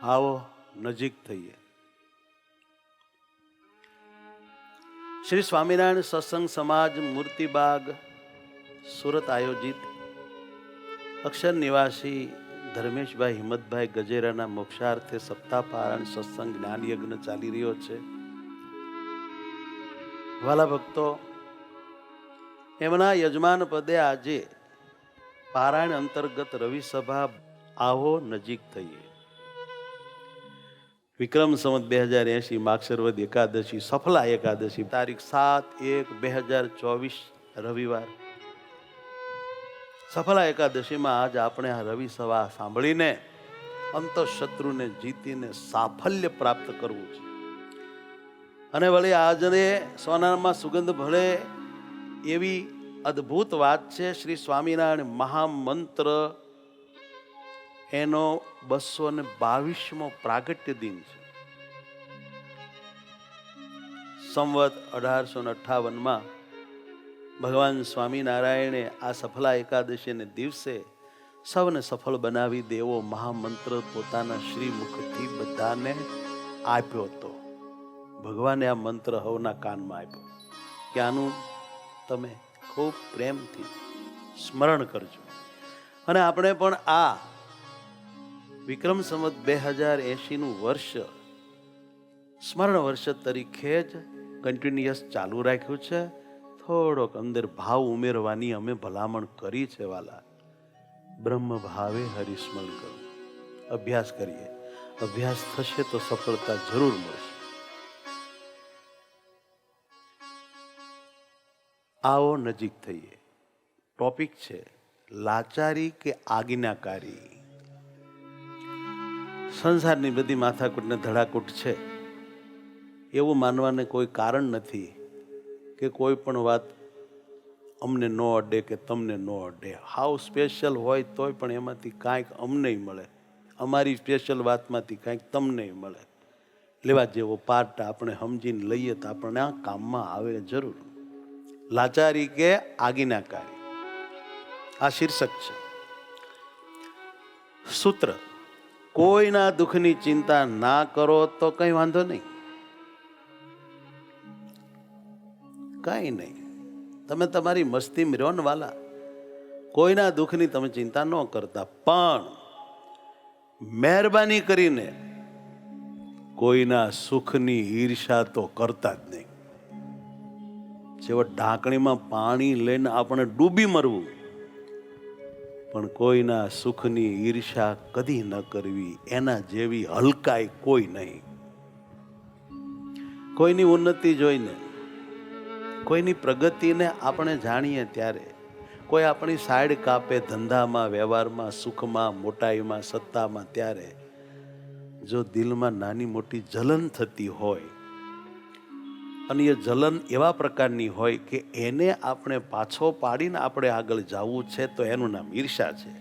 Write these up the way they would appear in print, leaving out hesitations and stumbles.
આવો નજીક થઈએ. શ્રી સ્વામિનારાયણ સત્સંગ સમાજ મૂર્તિબાગ સુરત આયોજિત અક્ષર નિવાસી ધર્મેશભાઈ હિંમતભાઈ ગજેરાના મોક્ષાર્થે સપ્તાહ પારાયણ સત્સંગ જ્ઞાન યજ્ઞ ચાલી રહ્યો છે. વાલા ભક્તો, એમના યજમાન પદે આજે પારાયણ અંતર્ગત રવિ સભા આવો નજીક થઈએ. વિક્રમ સંવત 2080 માક્ષરવદ એકાદશી સફલા એકાદશી તારીખ 7/1/2024 રવિવાર. સફલા એકાદશીમાં આજ આપણે આ રવિ સભા સાંભળીને અંતઃશત્રુને જીતીને સાફલ્ય પ્રાપ્ત કરવું છે. અને વળી આજને સોનામાં સુગંધ ભળે એવી અદ્ભુત વાત છે. શ્રી સ્વામિનારાયણ મહામંત્ર એનો 222મો પ્રાગટ્ય દિન છે. સંવત 1858માં ભગવાન સ્વામિનારાયણે આ સફલા એકાદશીને દિવસે સૌને સફળ બનાવી દેવો મહામંત્ર પોતાના શ્રી મુખથી બધાને આપ્યો હતો. ભગવાને આ મંત્ર હવના કાનમાં આપ્યો કે આનું તમે ખૂબ પ્રેમથી સ્મરણ કરજો. અને આપણે પણ આ વિક્રમ સંવત 2080નું વર્ષ સ્મરણ વર્ષ તરીકે જ કન્ટિન્યુઅસ ચાલુ રાખ્યું છે. થોડોક અંદર ભાવ ઉમેરવાની અમે ભલામણ કરી છે. વાલા, બ્રહ્મ ભાવે હરિસ્મરણ કરો, અભ્યાસ કરીએ. અભ્યાસ થશે તો સફળતા જરૂર મળશે. આવો નજીક થઈએ. ટોપિક છે લાચારી કે આજ્ઞાકારી. સંસારની બધી માથાકૂટ ને ધડાકૂટ છે એવું માનવાને કોઈ કારણ નથી કે કોઈ પણ વાત અમને ન અડે કે તમને ન અડે. હાવ સ્પેશિયલ હોય તોય પણ એમાંથી કાંઈક અમને મળે, અમારી સ્પેશિયલ વાતમાંથી કાંઈક તમને મળે. લેવા જેવો પાર્ટ આપણે સમજીને લઈએ તો આપણને આ કામમાં આવે જરૂર. લાચારી કે આજ્ઞાકારી, આ શીર્ષક છે. સૂત્ર: કોઈના દુઃખની ચિંતા ના કરો તો કઈ વાંધો નહીં, કઈ નહીં. તમે તમારી મસ્તી રહો ને વાલા. કોઈના દુઃખની તમે ચિંતા ન કરતા, પણ મહેરબાની કરીને કોઈના સુખની ઈર્ષા તો કરતા જ નહીં. છેવટ ઢાંકણીમાં પાણી લઈને આપણે ડૂબી મરવું, પણ કોઈના સુખની ઈર્ષા કદી ન કરવી. એના જેવી હલકાઈ કોઈ નહીં. કોઈની ઉન્નતિ જોઈને, કોઈની પ્રગતિને આપણે જાણીએ ત્યારે, કોઈ આપણી સાઈડ કાપે ધંધામાં, વ્યવહારમાં, સુખમાં, મોટાઈમાં, સત્તામાં, ત્યારે જો દિલમાં નાની મોટી જલન થતી હોય અને એ જલન એવા પ્રકારની હોય કે એને આપણે પાછો પાડીને આપણે આગળ જવું છે તો એનું નામ ઈર્ષા છે.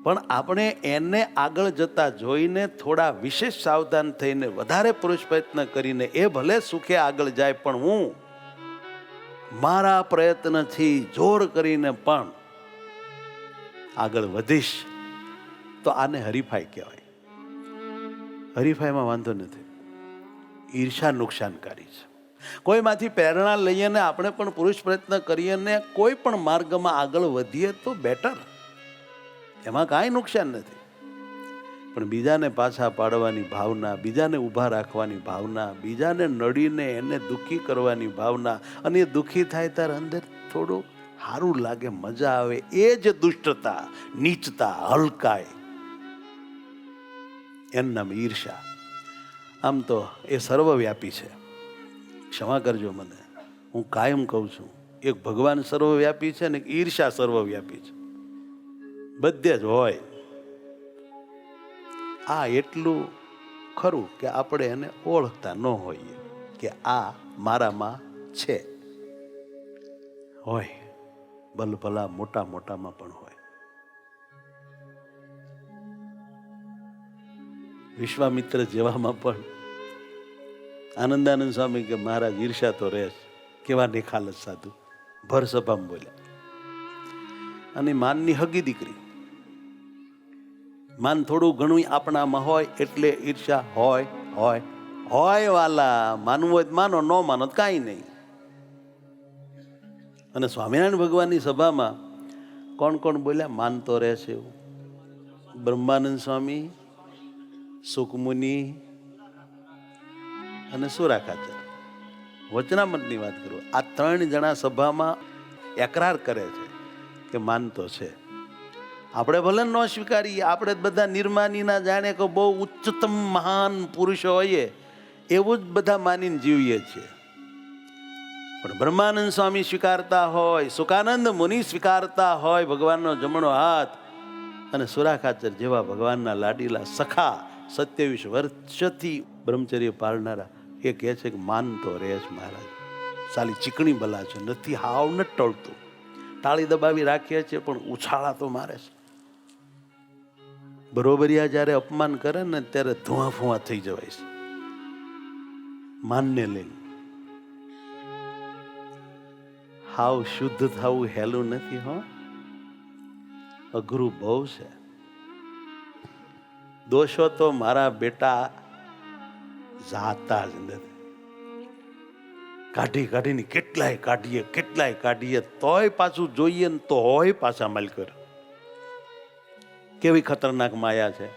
પણ આપણે એને આગળ જતા જોઈને થોડા વિશેષ સાવધાન થઈને વધારે પુરુષ પ્રયત્ન કરીને એ ભલે સુખે આગળ જાય પણ હું મારા પ્રયત્નથી જોર કરીને પણ આગળ વધીશ, તો આને હરીફાઈ કહેવાય. હરીફાઈમાં વાંધો નથી. ઈર્ષા નુકસાનકારી છે. કોઈમાંથી પ્રેરણા લઈને આપણે પણ પુરુષ પ્રયત્ન કરીએ ને કોઈ પણ માર્ગમાં આગળ વધીએ તો બેટર, એમાં કાંઈ નુકસાન નથી. પણ બીજાને પાછા પાડવાની ભાવના, બીજાને ઊભા રાખવાની ભાવના, બીજાને નડીને એને દુઃખી કરવાની ભાવના, અને એ દુઃખી થાય ત્યારે અંદર થોડું સારું લાગે, મજા આવે, એ જ દુષ્ટતા, નીચતા, હલકાઈ, એનું નામ ઈર્ષા. આમ તો એ સર્વવ્યાપી છે. ક્ષમા કરજો મને, હું કાયમ કહું છું, એક ભગવાન સર્વવ્યાપી છે ને એક ઈર્ષા સર્વવ્યાપી છે. બધે જ હોય. આ એટલું ખરું કે આપણે એને ઓળખતા ન હોઈએ કે આ મારામાં છે. હોય ભલભલા મોટા મોટામાં પણ હોય. વિશ્વામિત્ર જેવામાં પણ આનંદાનંદ સ્વામી કે મહારાજ ઈર્ષા તો રહે છે. કેવા નિખાલસ સાધુ, ભર સભામાં બોલ્યા. અને માનની હગી દીકરી માન થોડું ઘણું આપણામાં હોય એટલે ઈર્ષા હોય હોય હોય વાલા. માનવું હોય તો માનો, ન માનો તો કાંઈ નહીં. અને સ્વામિનારાયણ ભગવાનની સભામાં કોણ કોણ બોલ્યા માનતો રહેશે એવું? બ્રહ્માનંદ સ્વામી, સુકમુનિ અને સુરાખાચાર્ય. વચનામૃતની વાત કરું, આ 3 જણા સભામાં એકરાર કરે છે કે માનતો છે. આપણે ભલે ન સ્વીકારીએ, આપણે બધા નિર્માનીના જાણે કે બહુ ઉચ્ચતમ મહાન પુરુષો હોઈએ એવું જ બધા માનીને જીવીએ છીએ. પણ બ્રહ્માનંદ સ્વામી સ્વીકારતા હોય, સુકાનંદ મુનિ સ્વીકારતા હોય ભગવાનનો જમણો હાથ, અને સુરાખાચાર્ય જેવા ભગવાનના લાડીલા સખા 27 વર્ષથી બ્રહ્મચર્ય પાળનારા એ કહે છે કે માનતો રહેશ મહારાજ. સાલી ચીકણી બલા છે, નથી હાવ ન ટળતું. તાળી દબાવી રાખીએ છીએ પણ ઉછાળા તો મારે છે. બરોબરિયા જ્યારે અપમાન કરે ને ત્યારે ધુઆ ફુઆ થઈ જવાય છે માનને લઈને. હાવ શુદ્ધ થવું હેલું નથી હો, અઘરું બહુ છે. દોષો તો મારા બેટા જાતા જ નથી. કાઢી કાઢીને કેટલાય કાઢીએ તોય પાછું જોઈએ ને તો હોય પાછા માલકર. કેવી ખતરનાક માયા છે.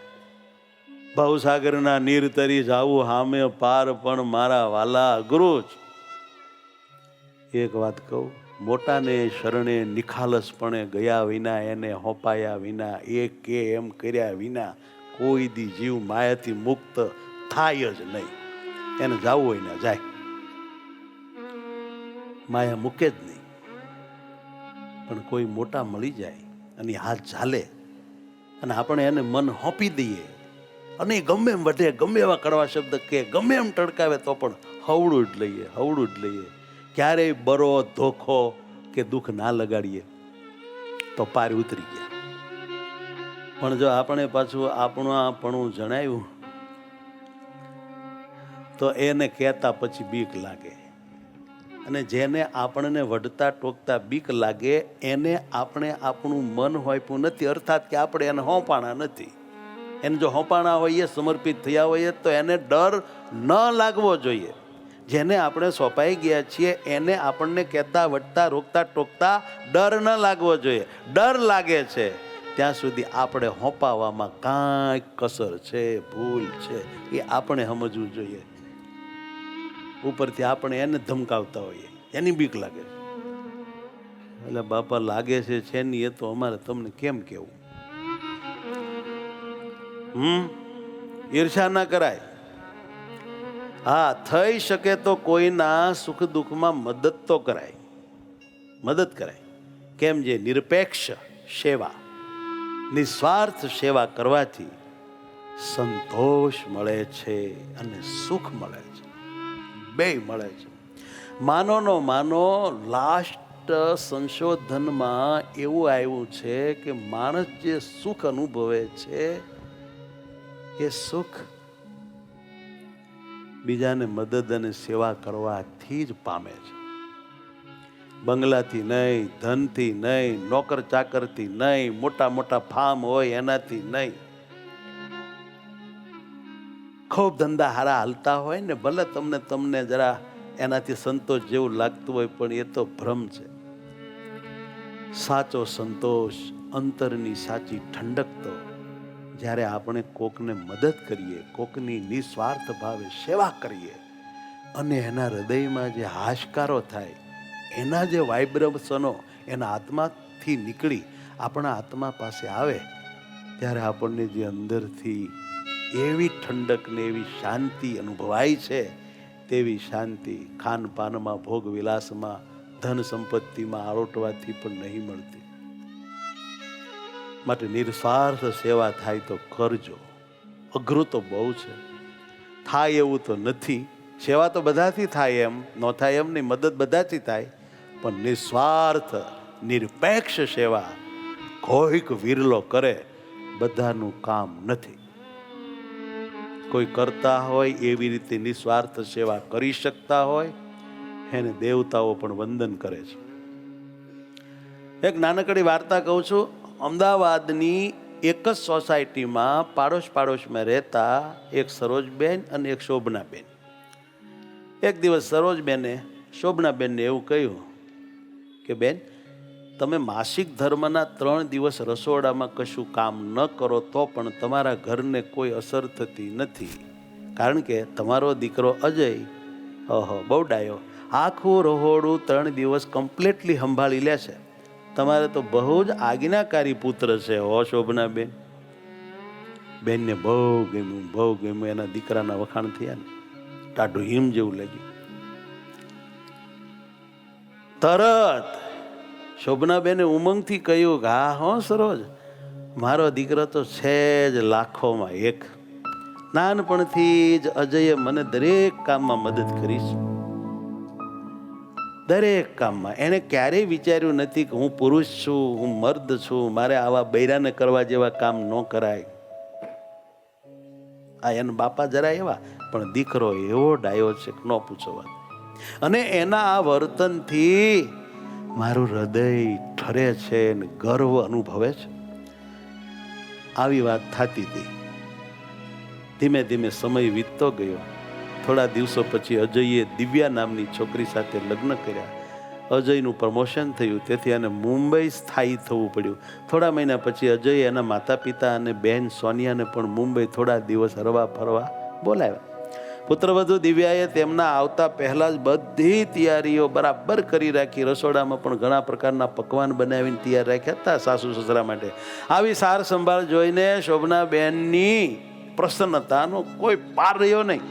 ભવસાગરના નીર તરી જાવું હામે પાર, પણ મારા વાલા અઘરું જ. એક વાત કહું, મોટાને શરણે નિખાલસપણે ગયા વિના, એને હોપાયા વિના, એ કે એમ કર્યા વિના કોઈ દી જીવ માયાથી મુક્ત થાય જ નહીં. એને જવું હોય ને જાય, માયા મૂકે જ નહીં. પણ કોઈ મોટા મળી જાય અને હાથ ઝાલે અને આપણે એને મન હોપી દઈએ અને ગમે એમ વધે, ગમે એવા કડવા શબ્દ કે, ગમે એમ ટડકાવે તો પણ હવડું જ લઈએ. ક્યારેય બરો ધોખો કે દુઃખ ના લગાડીએ તો પાર ઉતરી ગયા. પણ જો આપણે પાછું આપણું જણાવ્યું તો એને કહેતા પછી બીક લાગે. અને જેને આપણને વઢતા ટોકતા બીક લાગે એને આપણે આપણું મન હોપ્યું નથી, અર્થાત કે આપણે એને હોંપાણા નથી. એને જો હોંપાણા હોઈએ, સમર્પિત થયા હોઈએ તો એને ડર ન લાગવો જોઈએ. જેને આપણે સોંપાઈ ગયા છીએ એને આપણને કહેતા વઢતા રોકતા ટોકતા ડર ન લાગવો જોઈએ. ડર લાગે છે ત્યાં સુધી આપણે હોંપાવામાં કાંઈક કસર છે, ભૂલ છે, એ આપણે સમજવું જોઈએ. ઉપરથી આપણે એને ધમકાવતા હોઈએ, એની બીક લાગે છે. એટલે બાપા લાગે છે ની, એ તો અમારે તમને કેમ કેવું. ઈર્ષા ના કરાય. હા, થઈ શકે તો કોઈના સુખ દુઃખમાં મદદ તો કરાય. કેમ? જે નિરપેક્ષ સેવા, નિસ્વાર્થ સેવા કરવાથી સંતોષ મળે છે અને સુખ મળે છે, બેય મળે છે. માનો લાસ્ટ સંશોધનમાં એવું આવ્યું છે કે માણસ જે સુખ અનુભવે છે એ સુખ બીજાને મદદ અને સેવા કરવાથી જ પામે છે. બંગલાથી નહીં, ધનથી નહીં, નોકર ચાકરથી નહીં, મોટા મોટા ફાર્મ હોય એનાથી નહીં. ખૂબ ધંધા હારા હાલતા હોય ને, ભલે તમને જરા એનાથી સંતોષ જેવું લાગતું હોય, પણ એ તો ભ્રમ છે. સાચો સંતોષ, અંતરની સાચી ઠંડક તો જ્યારે આપણે કોકને મદદ કરીએ, કોકની નિસ્વાર્થ ભાવે સેવા કરીએ અને એના હૃદયમાં જે હાશકારો થાય, એના જે વાઇબ્રેશનો એના આત્માથી નીકળી આપણા આત્મા પાસે આવે, ત્યારે આપણને જે અંદરથી એવી ઠંડક ને એવી શાંતિ અનુભવાય છે, તેવી શાંતિ ખાનપાનમાં, ભોગ વિલાસમાં, ધન સંપત્તિમાં આરોટવાથી પણ નહીં મળતી. માટે નિસ્વાર્થ સેવા થાય તો કરજો. અઘરું તો બહુ છે, થાય એવું તો નથી. સેવા તો બધાથી થાય એમ ન થાય એમ નહીં, મદદ બધાથી થાય, પણ નિસ્વાર્થ નિરપેક્ષ સેવા કોઈક વિરલો કરે, બધાનું કામ નથી. કોઈ કરતા હોય એવી રીતે નિસ્વાર્થ સેવા કરી શકતા હોય એને દેવતાઓ પણ વંદન કરે છે. એક નાનકડી વાર્તા કહું છું. અમદાવાદની એક જ સોસાયટીમાં પાડોશમાં રહેતા એક સરોજબેન અને એક શોભનાબેન. એક દિવસ સરોજબેને શોભનાબેનને એવું કહ્યું કે બેન, તમે માસિક ધર્મના 3 દિવસ રસોડામાં કશું કામ ન કરો તો પણ તમારા ઘરને કોઈ અસર થતી નથી, કારણ કે તમારો દીકરો અજય બહુ ડાયો આખું રહોડું 3 દિવસ કમ્પ્લીટલી સંભાળી લે છે. તમારે તો બહુ જ આજ્ઞાકારી પુત્ર છે હો શોભનાબેન. બેનને બહુ ગમ્યું. એના દીકરાના વખાણ થયા ને ટાઢું હિમ જેવું લાગ્યું. તરત શોભનાબેને ઉમંગથી કહ્યું કે હા હો સરોજ, મારો દીકરો તો છે જ લાખોમાં એક. નાનપણથી જ અજયે મને દરેક કામમાં મદદ કરી છે. દરેક કામમાં. એણે ક્યારેય વિચાર્યું નથી કે હું પુરુષ છું, હું મર્દ છું, મારે આવા બૈરાને કરવા જેવા કામ ન કરાય. આ એના બાપા જરા એવા, પણ દીકરો એવો ડાયો છે કે ન પૂછો વાત. અને એના આ વર્તનથી મારું હૃદય ઠરે છે ને ગર્વ અનુભવે છે. આવી વાત થતી હતી. ધીમે ધીમે સમય વીતતો ગયો. થોડા દિવસો પછી અજયે દિવ્યા નામની છોકરી સાથે લગ્ન કર્યા. અજયનું પ્રમોશન થયું, તેથી એને મુંબઈ સ્થાયી થવું પડ્યું. થોડા મહિના પછી અજયે એના માતા પિતા અને બહેન સોનિયાને પણ મુંબઈ થોડા દિવસ હરવા ફરવા બોલાવ્યા. પુત્રવધુ દિવ્યાએ તેમના આવતા પહેલા જ બધી તૈયારીઓ બરાબર કરી રાખી. રસોડામાં પણ ઘણા પ્રકારના પકવાન બનાવીને તૈયાર રાખ્યા હતા સાસુ સસરા માટે. આવી સાર સંભાળ જોઈને શોભનાબેનની પ્રસન્નતાનો કોઈ પાર રહ્યો નહીં.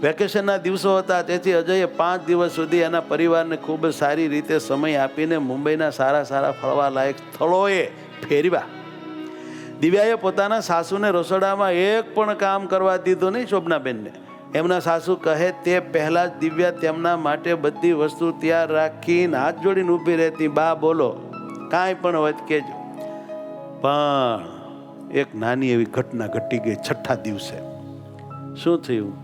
વેકેશનના દિવસો હતા, તેથી અજયે 5 દિવસ સુધી એના પરિવારને ખૂબ જ સારી રીતે સમય આપીને મુંબઈના સારા ફરવાલાયક સ્થળોએ ફેરવ્યા. દિવ્યાએ પોતાના સાસુને રસોડામાં એક પણ કામ કરવા દીધું નહીં. શોભનાબેનને એમના સાસુ કહે તે પહેલાં જ દિવ્યા તેમના માટે બધી વસ્તુ તૈયાર રાખીને હાથ જોડીને ઊભી રહેતી. બા બોલો, કાંઈ પણ હોય કહેજો. પણ એક નાની એવી ઘટના ઘટી ગઈ 6થા દિવસે. શું થયું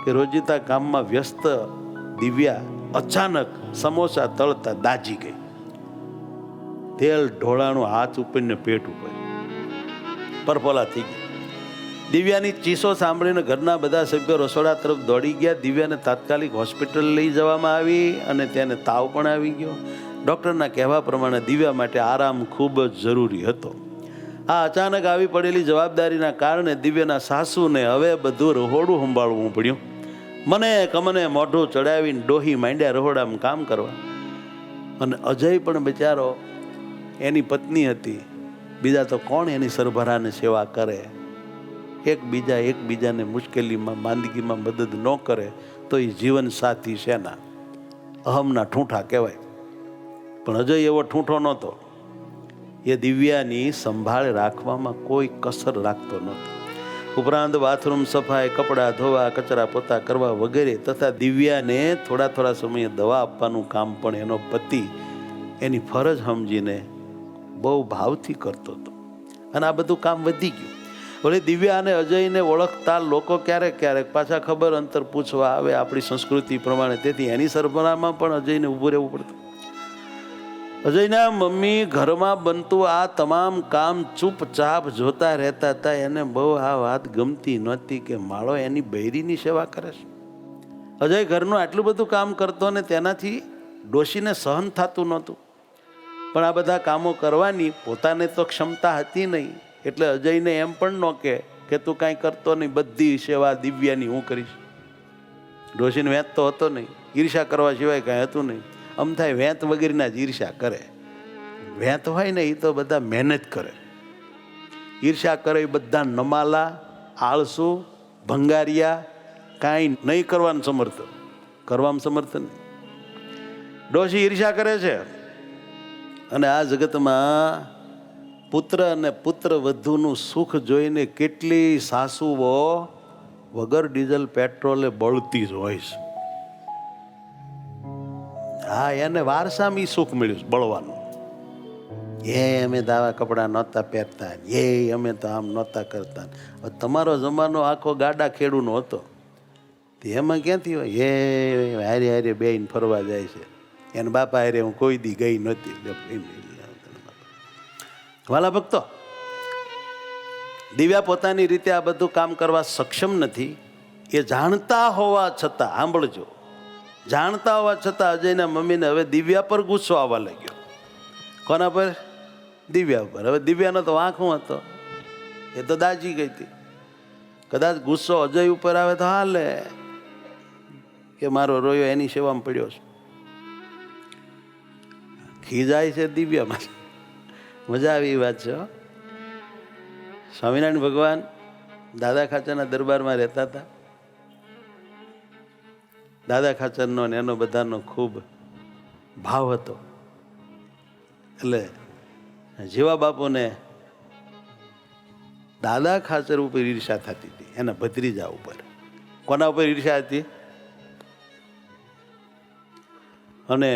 કે રોજિંદા કામમાં વ્યસ્ત દિવ્યા અચાનક સમોસા તળતા દાજી ગઈ. તેલ ઢોળાનું હાથ ઉપરને પેટ ઉપર પરપોલા થઈ ગઈ. દિવ્યાની ચીસો સાંભળીને ઘરના બધા સભ્યો રસોડા તરફ દોડી ગયા. દિવ્યાને તાત્કાલિક હોસ્પિટલ લઈ જવામાં આવી અને તેને તાવ પણ આવી ગયો. ડૉક્ટરના કહેવા પ્રમાણે દિવ્યા માટે આરામ ખૂબ જ જરૂરી હતો. આ અચાનક આવી પડેલી જવાબદારીના કારણે દિવ્યાના સાસુને હવે બધું રહોડું સંભાળવું પડ્યું. કમને મોઢું ચડાવીને ડોહી માંડ્યા રહોડામાં કામ કરવા. અને અજય પણ બિચારો, એની પત્ની હતી, બીજા તો કોણ એની સરભરાને સેવા કરે. એકબીજાને મુશ્કેલીમાં માંદગીમાં મદદ ન કરે તો એ જીવન સાથી શેના? અહમના ઠૂંઠા કહેવાય. પણ અજય એવો ઠૂંઠો નહોતો. એ દિવ્યાની સંભાળ રાખવામાં કોઈ કસર રાખતો નહોતો. ઉપરાંત બાથરૂમ સફાઈ, કપડાં ધોવા, કચરા પોતા કરવા વગેરે તથા દિવ્યાને થોડા સમયે દવા આપવાનું કામ પણ એનો પતિ એની ફરજ સમજીને બહુ ભાવથી કરતો હતો. અને આ બધું કામ વધી ગયું. વળી દિવ્યા અને અજયને ઓળખતા લોકો ક્યારેક પાછા ખબર અંતર પૂછવા આવે આપણી સંસ્કૃતિ પ્રમાણે. તેથી એની સરભરામાં પણ અજયને ઊભું રહેવું પડતું. અજયના મમ્મી ઘરમાં બનતું આ તમામ કામ ચૂપચાપ જોતા રહેતા હતા. એને બહુ આ વાત ગમતી નહોતી કે માળો એની બૈરીની સેવા કરે છે. અજય ઘરનું આટલું બધું કામ કરતો ને તેનાથી ડોશીને સહન થતું નહોતું. પણ આ બધા કામો કરવાની પોતાને તો ક્ષમતા હતી નહીં. એટલે અજયને એમ પણ ન કે તું કાંઈ કરતો નહીં, બધી સેવા દિવ્યાની હું કરીશ. ડોશીને વેંત તો હતો નહીં, ઈર્ષા કરવા સિવાય કાંઈ હતું નહીં. થાય વેંત વગેરેના જ ઈર્ષા કરે. વેંત હોય ને એ તો બધા મહેનત કરે. ઈર્ષા કરે એ બધા નમાલા, આળસુ, ભંગારિયા, કાંઈ નહીં કરવામાં સમર્થ નહીં. ડોશી ઈર્ષા કરે છે. અને આ જગતમાં પુત્ર અને પુત્ર વધુનું સુખ જોઈને કેટલી સાસુઓ વગર ડીઝલ પેટ્રોલે બળતી જ હોય છે. હા, એને વારસામાં સુખ મળ્યું બળવાનું. અમે તો આવા કપડાં નહોતા પહેરતા, અમે તો આમ નહોતા કરતા. તમારો જમાનો આખો ગાડા ખેડૂનો હતો. એમાં ક્યાંથી હોય? હારે બેન ફરવા જાય છે. એના બાપા હારે હું કોઈ દી ગઈ નહોતી. વાલા ભક્તો, દિવ્યા પોતાની રીતે આ બધું કામ કરવા સક્ષમ નથી. એ જાણતા હોવા છતાં, સાંભળજો, જાણતા હોવા છતાં અજયના મમ્મીને હવે દિવ્યા પર ગુસ્સો આવવા લાગ્યો. કોના પર? દિવ્યા ઉપર. હવે દિવ્યાનો તો વાંક શું હતો? એ તો દાજી ગઈ હતી. કદાચ ગુસ્સો અજય ઉપર આવે તો હાલે કે મારો રોયો એની સેવામાં પડ્યો છે. ખીજાય છે દિવ્યામાં. મજા આવી વાત છે. સ્વામિનારાયણ ભગવાન દાદા ખાચરના દરબારમાં રહેતા હતા. દાદા ખાચરનો ને એનો બધાનો ખૂબ ભાવ હતો. એટલે જેવા બાપુને દાદા ખાચર ઉપર ઈર્ષા થતી હતી, એના ભત્રીજા ઉપર. કોના ઉપર ઈર્ષા હતી? અને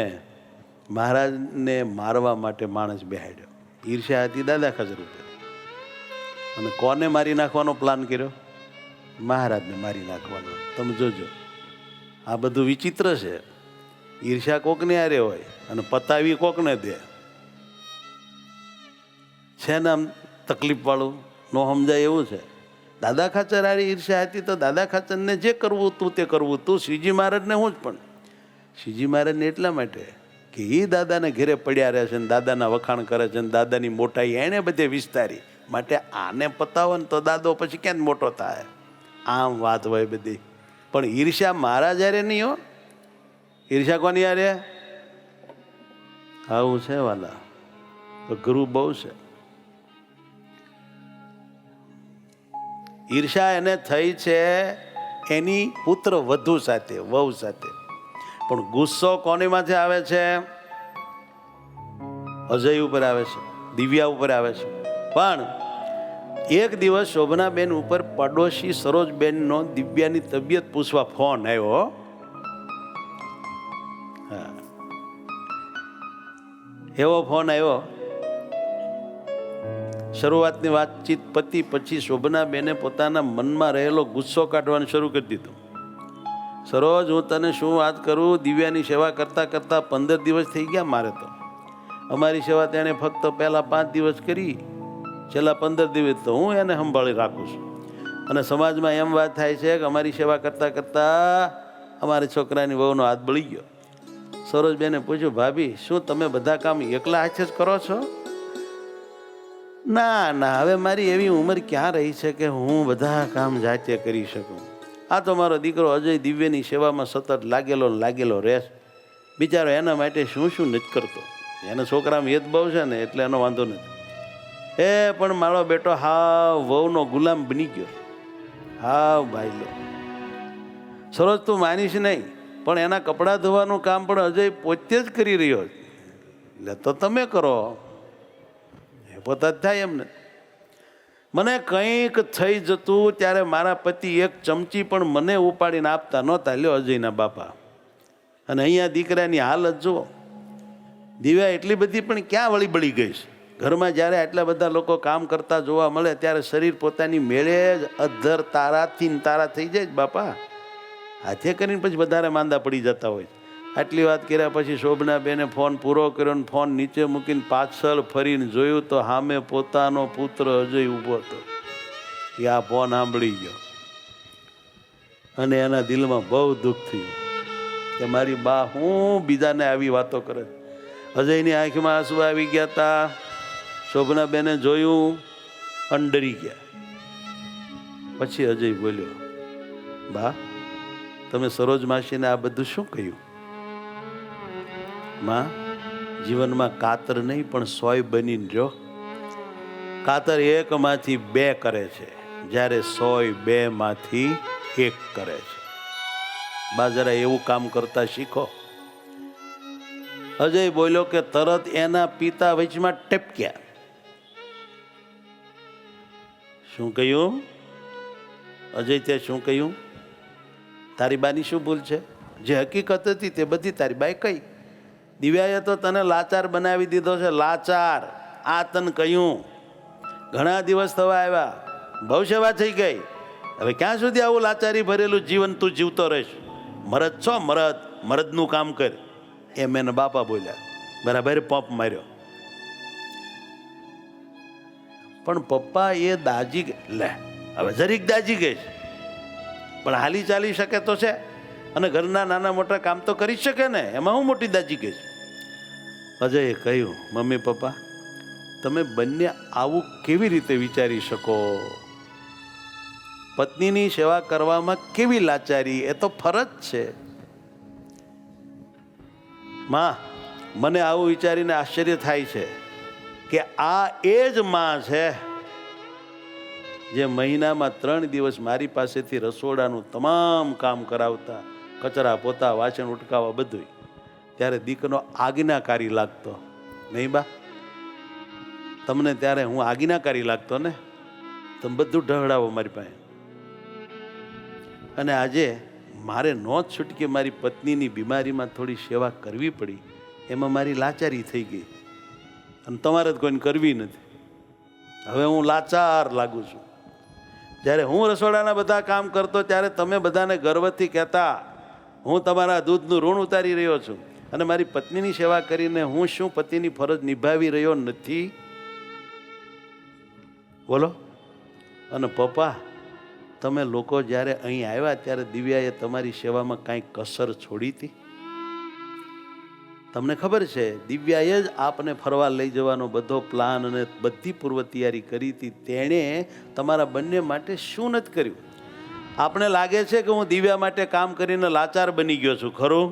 મહારાજને મારવા માટે માણસ બેહાડ્યો. ઈર્ષા હતી દાદા ખાચર ઉપર. અને કોને મારી નાખવાનો પ્લાન કર્યો? મહારાજને મારી નાખવાનો. તમે જોજો, આ બધું વિચિત્ર છે. ઈર્ષા કોકને આરે હોય અને પતાવી કોકને દે. છે ને આમ તકલીફવાળું, ન સમજાય એવું છે. દાદા ખાચર આરી ઈર્ષા હતી તો દાદા ખાચરને જે કરવું તું તે કરવું તું. શ્રીજી મહારાજને હું જ પણ શ્રીજી મહારાજને એટલા માટે કે એ દાદાને ઘેરે પડ્યા રહે છે ને દાદાના વખાણ કરે છે ને દાદાની મોટાઈ એણે બધે વિસ્તારી. માટે આને પતાવો ને તો દાદો પછી ક્યાં મોટો થાય. આમ વાત હોય બધી. પણ ઈર્ષા મહારાજ હારે નહીં હો. ઈર્ષા કોની હારે? આવું છે વાલા, અઘરું બહુ છે. ઈર્ષા એને થઈ છે એની પુત્ર વધુ સાથે, વહુ સાથે. પણ ગુસ્સો કોની માથે આવે છે? અજય ઉપર આવે છે, દિવ્યા ઉપર આવે છે. પણ એક દિવસ શોભનાબેન ઉપર પડોશી સરોજબેનનો દિવ્યાની તબિયત પૂછવા ફોન આવ્યો. હા, એવો ફોન આવ્યો. શરૂઆતની વાતચીત પતી પછી શોભનાબેને પોતાના મનમાં રહેલો ગુસ્સો કાઢવાનું શરૂ કરી દીધું. સરોજ, હું તને શું વાત કરું, દિવ્યાની સેવા કરતાં કરતાં 15 દિવસ થઈ ગયા મારે તો. અમારી સેવા તેણે ફક્ત પહેલા 5 દિવસ કરી, છેલ્લા 15 દિવસ તો હું એને સંભાળી રાખું છું. અને સમાજમાં એમ વાત થાય છે કે અમારી સેવા કરતાં કરતાં અમારા છોકરાની વહુનો હાથ બળી ગયો. સરોજબેને પૂછ્યું, ભાભી શું તમે બધા કામ એકલા હાથે જ કરો છો? ના ના, હવે મારી એવી ઉંમર ક્યાં રહી છે કે હું બધા કામ જાતે કરી શકું. આ તો મારો દીકરો અજય દિવ્યની સેવામાં સતત લાગેલો રહેશે. બિચારો એના માટે શું શું નથી કરતો. એના છોકરામાં હેત બહુ છે ને એટલે એનો વાંધો નથી. પણ મારો બેટો હાવ વહુનો ગુલામ બની ગયો. હાવ ભાઈલો. સરોજ, તું માનીશ નહીં, પણ એના કપડાં ધોવાનું કામ પણ અજય પોતે જ કરી રહ્યો. એટલે તો તમે કરો, એ પોતા જ થાય એમને. મને કંઈક થઈ જતું ત્યારે મારા પતિ એક ચમચી પણ મને ઉપાડીને આપતા નહોતા. લ્યો અજયના બાપા. અને અહીંયા દીકરાની હાલત જુઓ. દિવ્યા એટલી બધી પણ ક્યાં વળી બળી ગઈ છે. ઘરમાં જ્યારે આટલા બધા લોકો કામ કરતા જોવા મળે ત્યારે શરીર પોતાની મેળે જ અધર તારાથી તારા થઈ જાય જ બાપા. હાથે કરીને પછી વધારે માંદા પડી જતા હોય. આટલી વાત કર્યા પછી શોભનાબેને ફોન પૂરો કર્યો ને ફોન નીચે મૂકીને પાછળ ફરીને જોયું તો સામે પોતાનો પુત્ર અજય ઊભો હતો. એ આ ફોન સાંભળી ગયો અને એના દિલમાં બહુ દુઃખ થયું કે મારી બા હું બીજાને આવી વાતો કરે. અજયની આંખમાં આંસુ આવી ગયા હતા. શોભનાબેને જોયું અને ડરી ગયા. પછી અજય બોલ્યો, બા તમે સરોજ માસીને આ બધું શું કહ્યું? માં, જીવનમાં કાતર નહીં પણ સોય બનીને રહ્યો. કાતર 1 માંથી 2 કરે છે, જ્યારે સોય 2 માંથી 1 કરે છે. બા જરા એવું કામ કરતા શીખો. અજય બોલ્યો કે તરત એના પિતા વચમાં ટપક્યા. શું કહ્યું? અજય, તે શું કહ્યું? તારી બાની શું ભૂલ છે? જે હકીકત હતી તે બધી તારી બાઈ કહી. દિવ્યાએ તો તને લાચાર બનાવી દીધો છે, લાચાર. આ તને કહ્યું. ઘણા દિવસ થવા આવ્યા, બહુ સેવા થઈ ગઈ. હવે ક્યાં સુધી આવું લાચારી ભરેલું જીવન તું જીવતો રહીશ? મરદ છો, મરદનું કામ કર. એમ એના બાપા બોલ્યા. બરાબર પંપ માર્યો. પણ પપ્પા એ દાજી લે હવે જરીક દાજી ગઈ છે, પણ હાલી ચાલી શકે તો છે, અને ઘરના નાના મોટા કામ તો કરી શકે ને, એમાં હું મોટી દાજી ગઈ છે. અજયે કહ્યું, મમ્મી પપ્પા તમે બંને આવું કેવી રીતે વિચારી શકો? પત્નીની સેવા કરવામાં કેવી લાચારી, એ તો ફરજ છે. માં, મને આવું વિચારીને આશ્ચર્ય થાય છે કે આ એ જ માં છે જે મહિનામાં 3 દિવસ મારી પાસેથી રસોડાનું તમામ કામ કરાવતા, કચરા પોતા વાસણ ઉટકાવવા બધું, ત્યારે દીકરો આજ્ઞાકારી લાગતો નહીં બા? તમને ત્યારે હું આજ્ઞાકારી લાગતો ને, તમે બધું ઢહડાવો મારી પાસે. અને આજે મારે નોંધ છૂટકે મારી પત્નીની બીમારીમાં થોડી સેવા કરવી પડી, એમાં મારી લાચારી થઈ ગઈ, અને તમારે જ કોઈને કરવી નથી. હવે હું લાચાર લાગુ છું. જ્યારે હું રસોડાના બધા કામ કરતો ત્યારે તમે બધાને ગર્વથી કહેતા હું તમારા દૂધનું ઋણ ઉતારી રહ્યો છું, અને મારી પત્નીની સેવા કરીને હું શું પતિની ફરજ નિભાવી રહ્યો નથી? બોલો. અને પપ્પા, તમે લોકો જ્યારે અહીં આવ્યા ત્યારે દિવ્યાએ તમારી સેવામાં કાંઈ કસર છોડી હતી? તમને ખબર છે દિવ્યાએ જ આપને ફરવા લઈ જવાનો બધો પ્લાન અને બધી પૂર્વ તૈયારી કરી હતી. તેણે તમારા બંને માટે શું નથી કર્યું? આપણે લાગે છે કે હું દિવ્યા માટે કામ કરીને લાચાર બની ગયો છું, ખરું?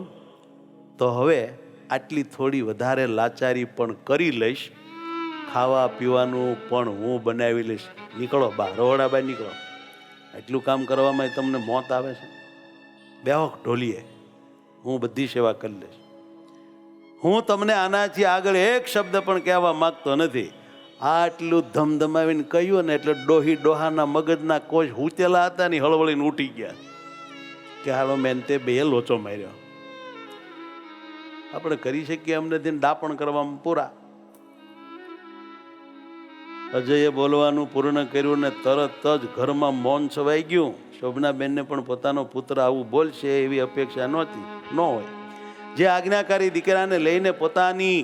તો હવે આટલી થોડી વધારે લાચારી પણ કરી લઈશ, ખાવા પીવાનું પણ હું બનાવી લઈશ. નીકળો બહાર, રહોડા બહાર નીકળો. એટલું કામ કરવામાં તમને મોત આવે છે? બેહો ઢોલીએ, હું બધી સેવા કરી લઈશ. હું તમને આનાથી આગળ એક શબ્દ પણ કહેવા માંગતો નથી. આટલું ધમધમાવીને કહ્યું ને એટલે ડોહી ડોહાના મગજના કોષ હૂતેલા હતા ને હળવળીને ઉઠી ગયા કે હાલો મેન તે બે લોચો માર્યો. આપણે કરી શકીએ અમને દિન ડાપણ કરવામાં પૂરા. અજયે બોલવાનું પૂર્ણ કર્યું ને તરત જ ઘરમાં મૌન છવાઈ ગયું. શોભનાબેનને પણ પોતાનો પુત્ર આવું બોલશે એવી અપેક્ષા નહોતી, ન હોય. જે આજ્ઞાકારી દીકરાને લઈને પોતાની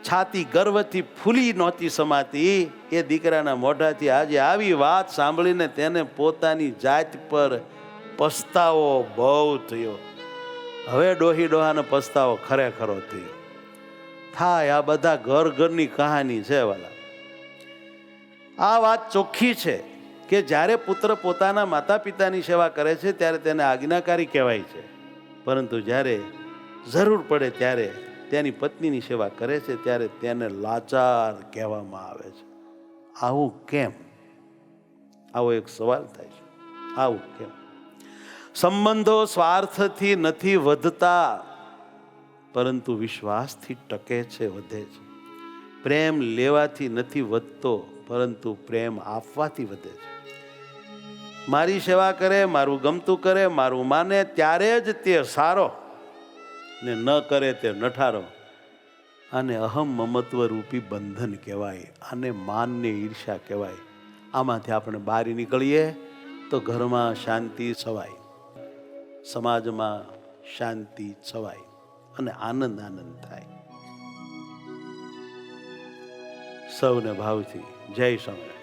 છાતી ગર્વથી ફૂલી નહોતી સમાતી, એ દીકરાના મોઢાથી આજે આવી વાત સાંભળીને તેને પોતાની જાત પર પસ્તાવો બહુ થયો. હવે ડોહી ડોહાનો પસ્તાવો ખરેખરો થયો. થાય આ બધા ઘરની કહાની છે વાલા. આ વાત ચોખ્ખી છે કે જ્યારે પુત્ર પોતાના માતા પિતાની સેવા કરે છે ત્યારે તેને આજ્ઞાકારી કહેવાય છે, પરંતુ જ્યારે જરૂર પડે ત્યારે તેની પત્નીની સેવા કરે છે ત્યારે તેને લાચાર કહેવામાં આવે છે. આવું કેમ? આવો એક સવાલ થાય છે. આવું કેમ? સંબંધો સ્વાર્થથી નથી વધતા, પરંતુ વિશ્વાસથી ટકે છે, વધે છે. પ્રેમ લેવાથી નથી વધતો, પરંતુ પ્રેમ આપવાથી વધે છે. મારી સેવા કરે, મારું ગમતું કરે, મારું માને ત્યારે જ તે સારો, ને ન કરે તે નઠારો. આને અહમ મમત્વ રૂપી બંધન કહેવાય, આને માનને ઈર્ષા કહેવાય. આમાંથી આપણે બહાર નીકળીએ તો ઘરમાં શાંતિ છવાય, સમાજમાં શાંતિ છવાય અને આનંદ થાય. સૌને ભાવથી જય સ્વામિનારાયણ.